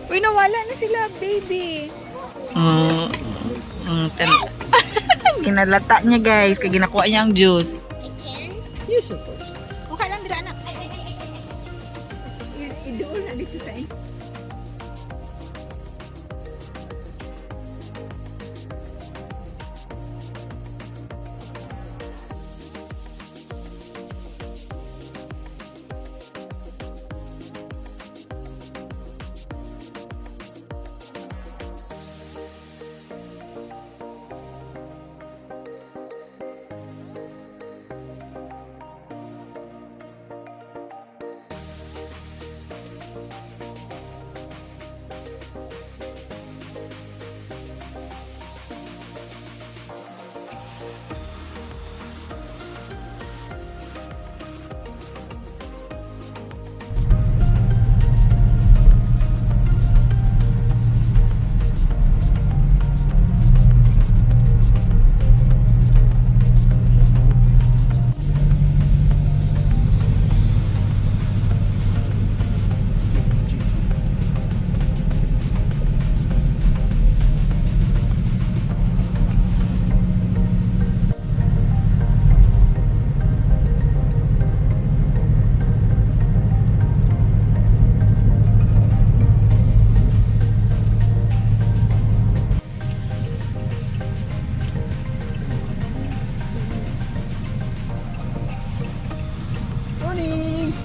Uy, nawala na sila, baby. Ginalata niya, guys. Kaya ginakuha niya ang juice. Yes, of course. Okay lang, dira, anak. Idoon na dito sa inyo.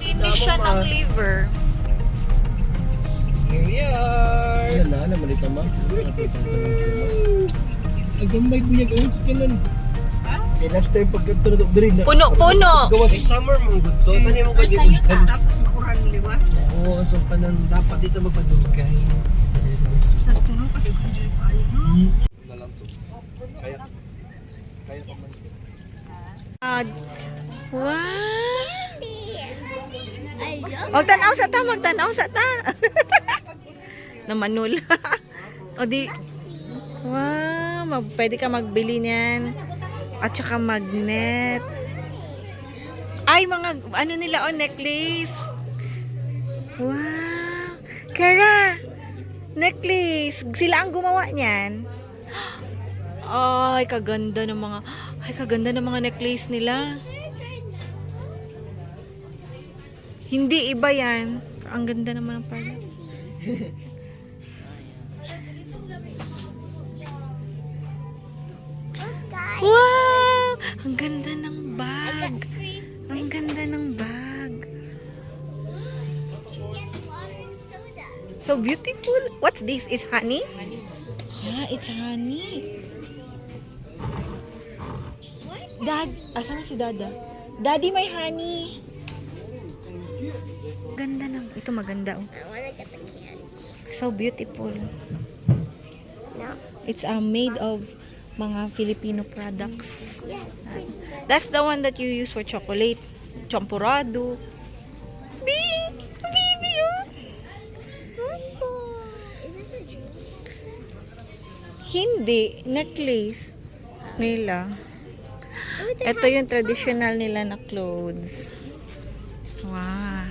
Finish siya ng liver. Here we are! Yan na, naman ito ma. Agamay buyag ang sa kanan. Eh, last time pagkanto na ito, diri na. Puno-puno. Gawas. May summer mong gusto. Tanya mo pwede usan. Tapos makuran liwa. Oo, so panang dapat dito magpadugay. Sa tulo ka dito dyan pa ayo no. Nalang to. Kaya pa man. Wow! Magtanaw sa ta, magtanaw sa ta. Namanul. O di, wow, pwede ka magbili niyan. At saka magnet. Ay, mga, ano nila, oh, necklace. Wow. Kara, necklace. Sila ang gumawa niyan. Ay, kaganda ng mga necklace nila. Hindi iba yan. Ang ganda naman ng pala. Wow! Ang ganda ng bag. Ang ganda ng bag. So beautiful. What's this? Is honey? Ah, it's honey. Dad, asan na si Dada? Daddy, may honey. Ganda ng, ito maganda oh. So beautiful. It's made of mga Filipino products. That's the one that you use for chocolate. Champurrado. Baby, oh. Hindi, necklace nila. Ito yung traditional nila na clothes. Wow.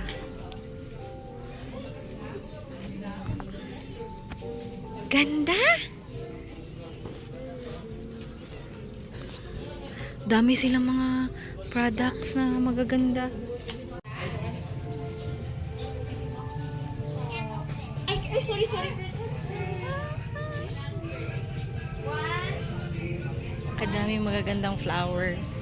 Ganda. Dami silang mga products na magaganda. Ay, sorry. Kadami magagandang flowers.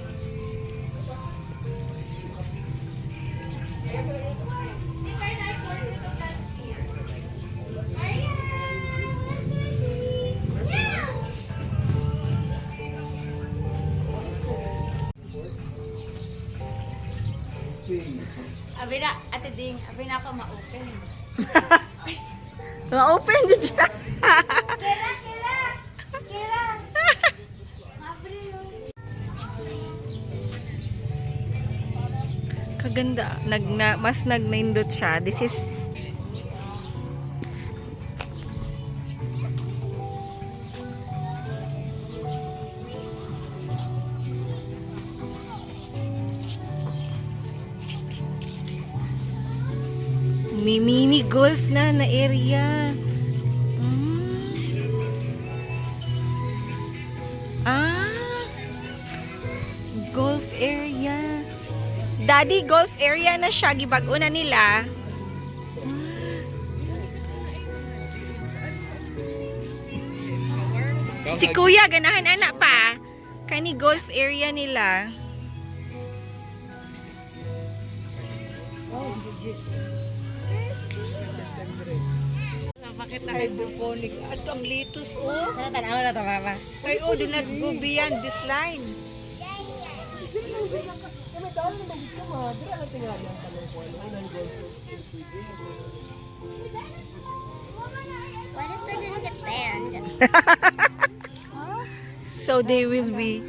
Abina, ate ding, abina ako ma-open. Ma-open din siya. Kira! Kaganda. Mas nagnaindot siya. This is may mini golf na area. Daddy, golf area na siya. Gibag-o na nila. Si Kuya, ganahan anak pa. Kani golf area nila. Hydroponics. At ang litos, oh. Tanaw na ito, Mama. Ay, oh, di nag-go beyond this line. What if they're gonna get banned? So they will be.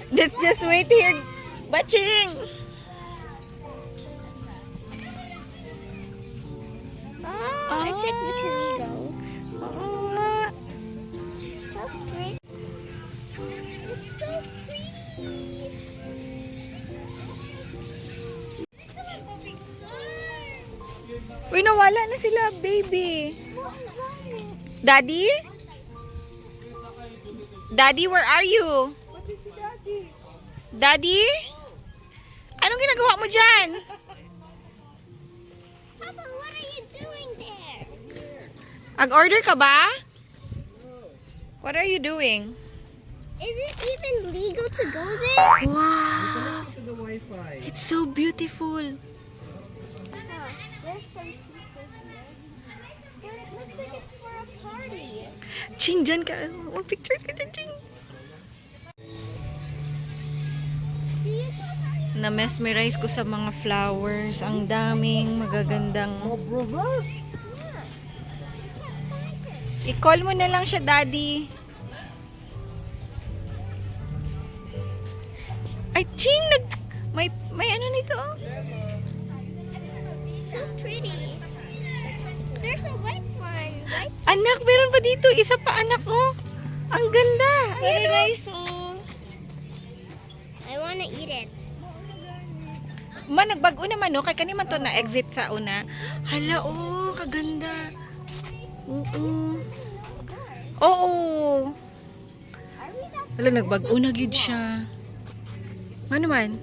Let's just wait here. Batching! Oh, it's like Vitiligo. So pretty. It's so pretty. Uy, nawala na sila, baby. Daddy? Daddy, where are you? Daddy? Anong ginagawa mo dyan? Papa, what are you doing there? Ag-order ka ba? What are you doing? Is it even legal to go there? Wow! To the Wi-Fi. It's so beautiful. There's some people here. It looks like it's for a party. Ching, dyan ka. Oh, picture ka dyan, Ching. Na-mesmerize ko sa mga flowers. Ang daming magagandang. Oh, brother. I-call mo na lang siya, Daddy. Ay, Ching! May ano nito? So pretty. There's a white one. White. Anak, meron pa dito. Isa pa, anak, oh. Ang ganda. Ayan, guys, oh. I want to eat it. Nagbago naman, no? Kaya kaniman to na-exit sa una. Hala, oh, kaganda. Oo. Hala, nagbago na gid siya. Ano man?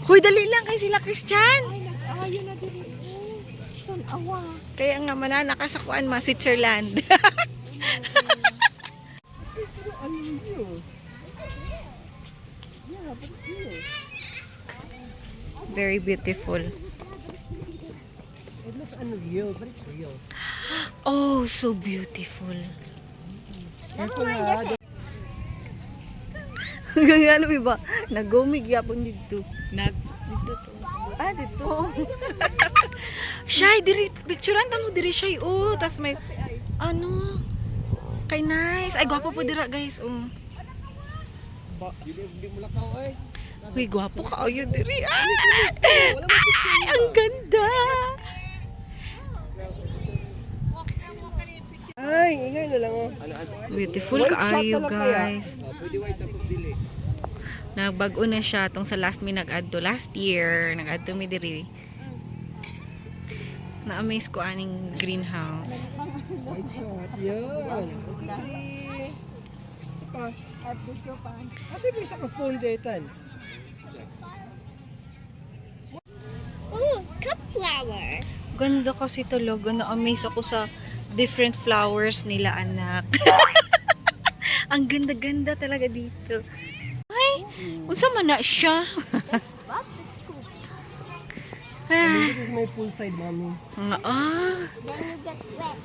Hoy, dali lang kay sila, Christian. Ayaw na din. Awa. Kaya nga, manana ka sa kuan, ma, Switzerland. Ano yun? Yeah, but it's here. Very beautiful. It looks unreal, but it's real. Oh, so beautiful. Careful ha. Ano ba? Nagumig yapon dito. Dito to. Ah, dito. Shy, diri picturean ta mo diri shy. Oh, tas may ano? Kay nice. Ay gwapo po dira, guys. Oh. Hindi mo lakaw ay. Uy, gwapo ka ayo diri. Ay, ang ganda. Ay, ingay na lang oh. Beautiful White ka shot ayo, na lang kaya? guys. Pwede white tapos dili. Nagbago na siya tong sa last mi nag-adto last year. Nag-adto mi diri. Na-amaze ko aning greenhouse. White shot. Yan. Okay, three. Saka. Kasi may isa ka phone daytan. Ooh, cup flowers. Ganda kasi talaga. Na-amaze ako sa different flowers nila, anak. Ang ganda-ganda talaga dito. Ay, unsa man na siya? This is my poolside, mommy. Ah, Then you get wet.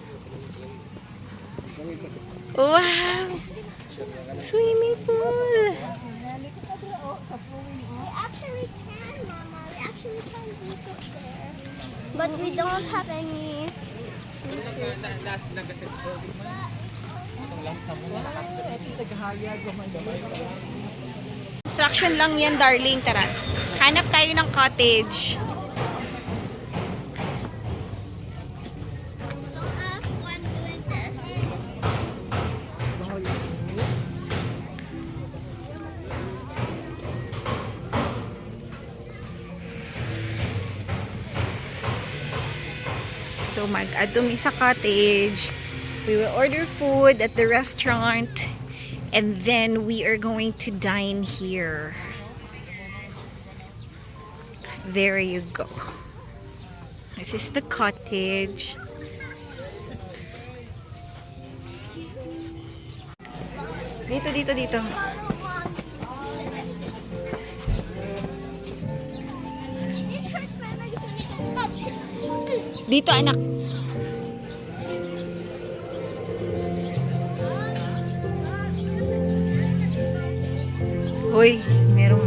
wow! Swimming pool! We actually can, Mama. We actually can beat it there. But we don't have any. At least naghahayag naman naman. Instruction lang yan, darling. Tara. Hanap tayo ng cottage. Don't ask why I'm doing this. So, mag-add kami sa cottage. We will order food at the restaurant. And then we are going to dine here. There you go. This is the cottage. Dito. Dito, anak. Hoy, merong...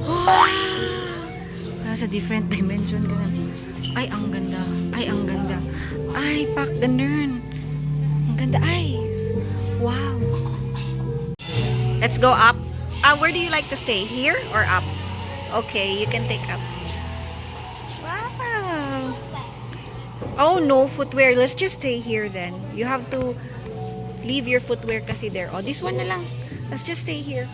Wow! Nasa different dimension ka na. Ay, ang ganda. Ay, pak ganun. Ang ganda. Ay, wow. Let's go up. Where do you like to stay? Here or up? Okay, you can take up. Wow. Oh, no footwear. Let's just stay here then. You have to leave your footwear kasi there. Oh, this one na lang. Let's just stay here.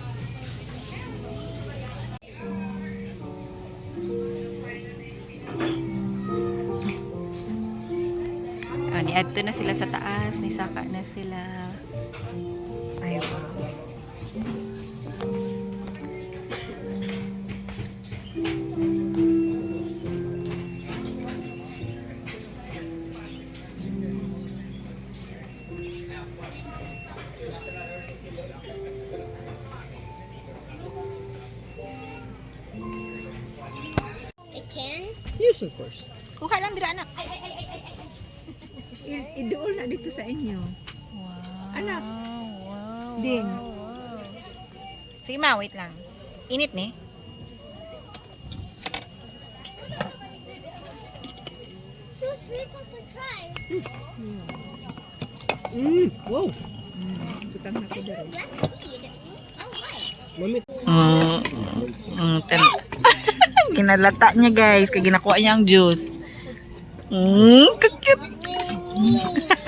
Niadto na sila sa taas, nisaka na sila. Ay, wow. I can? Yes, of course. Kuha lang dira, anak. Idool na dito sa inyo. Wow. Anak. Wow. Ding. Wow. Sige ma, wait lang. Init ni. So sweet, Papa, try. Wow. Butang na ko There's dara. no black seed. Oh, why? Mami. Ginalata niya guys, kaya ginakuha niya ang juice. Cute.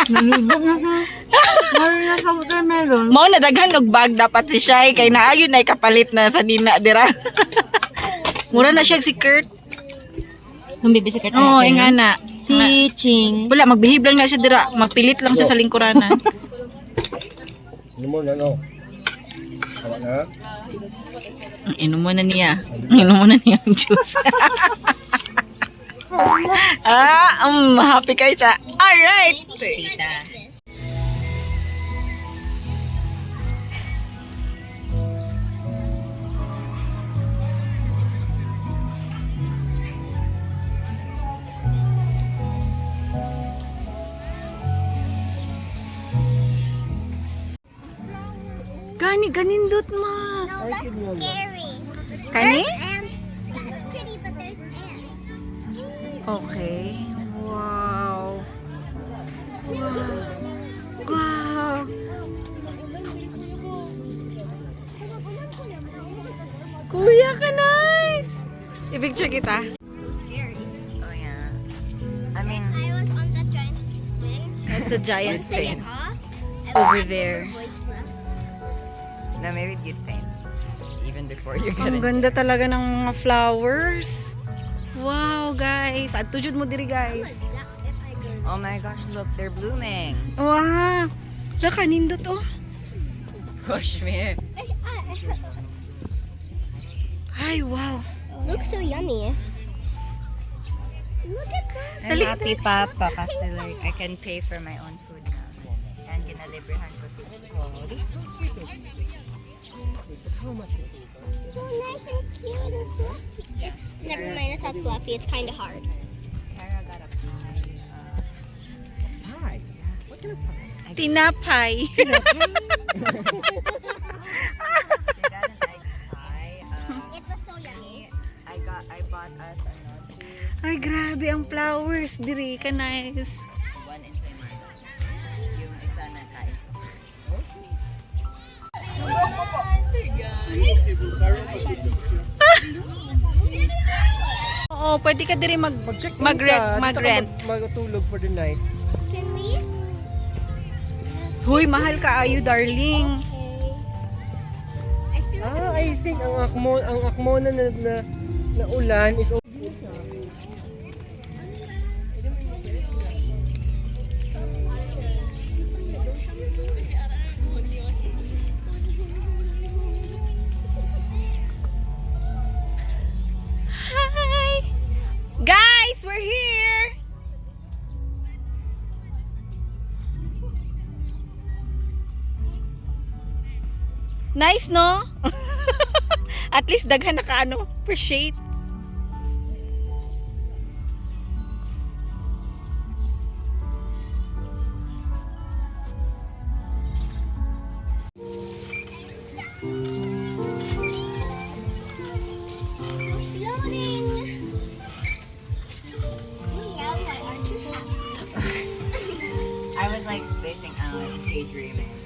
Nalibog na siya. Maro na sa watermelon. Mao na daghan og bag dapat si Shai kay naayon na kapalit na sa dina dira. Mura na siya si Kurt. Nung bibisikat Oo, natin. nga na. Si Ching. Wala, magbihib lang na siya dira. Magpilit lang siya sa lingkuranan. Ano mo na, no? Tama na. Inom mo na niya. Inom mo na niya ang juice. Happy kayo siya. Alright. Ganindot ma. No, that's scary. Kani? Ants. That's pretty, but there's ants. Okay. Wow. Wow. Kuya ka nice. I-picture kita. So scary. Oh yeah. I mean, I was on that giant swing. it's a giant Once I get thing off, I over was there. voice left. Na maybe you'd faint even before you get Ang it. ganda talaga ng mga flowers. Wow, guys. At tujud mo diri, guys. If I go. Oh my gosh, look, they're blooming. Wow. Wala kanindot oh. Push me. Ay, wow. Looks so yummy. Look at that. I'm happy papa kasi like I can pay for my own food now. And ginalibrihan ko si Oh, that's so sweet. How much is it? So nice and cute and fluffy. It's, never mind, it's not fluffy. It's kind of hard. Kara got a pie. Pie. What kind of pie? Tinapay. She got an egg pie. It was so yummy. I bought us two. Ay, grabe ang flowers diri ka nice. One inside my yung isa na kain. Oo, pwede ka diri Mag-check mag-rent. Magtulog for the night. Can we? Hoy, mahal ka ayo, darling. I feel I think ang akmo na ulan is we're here! Nice, no? At least daghan na ka ano, appreciate. Floating. Yeah, why aren't you happy? I was like spacing out, daydreaming.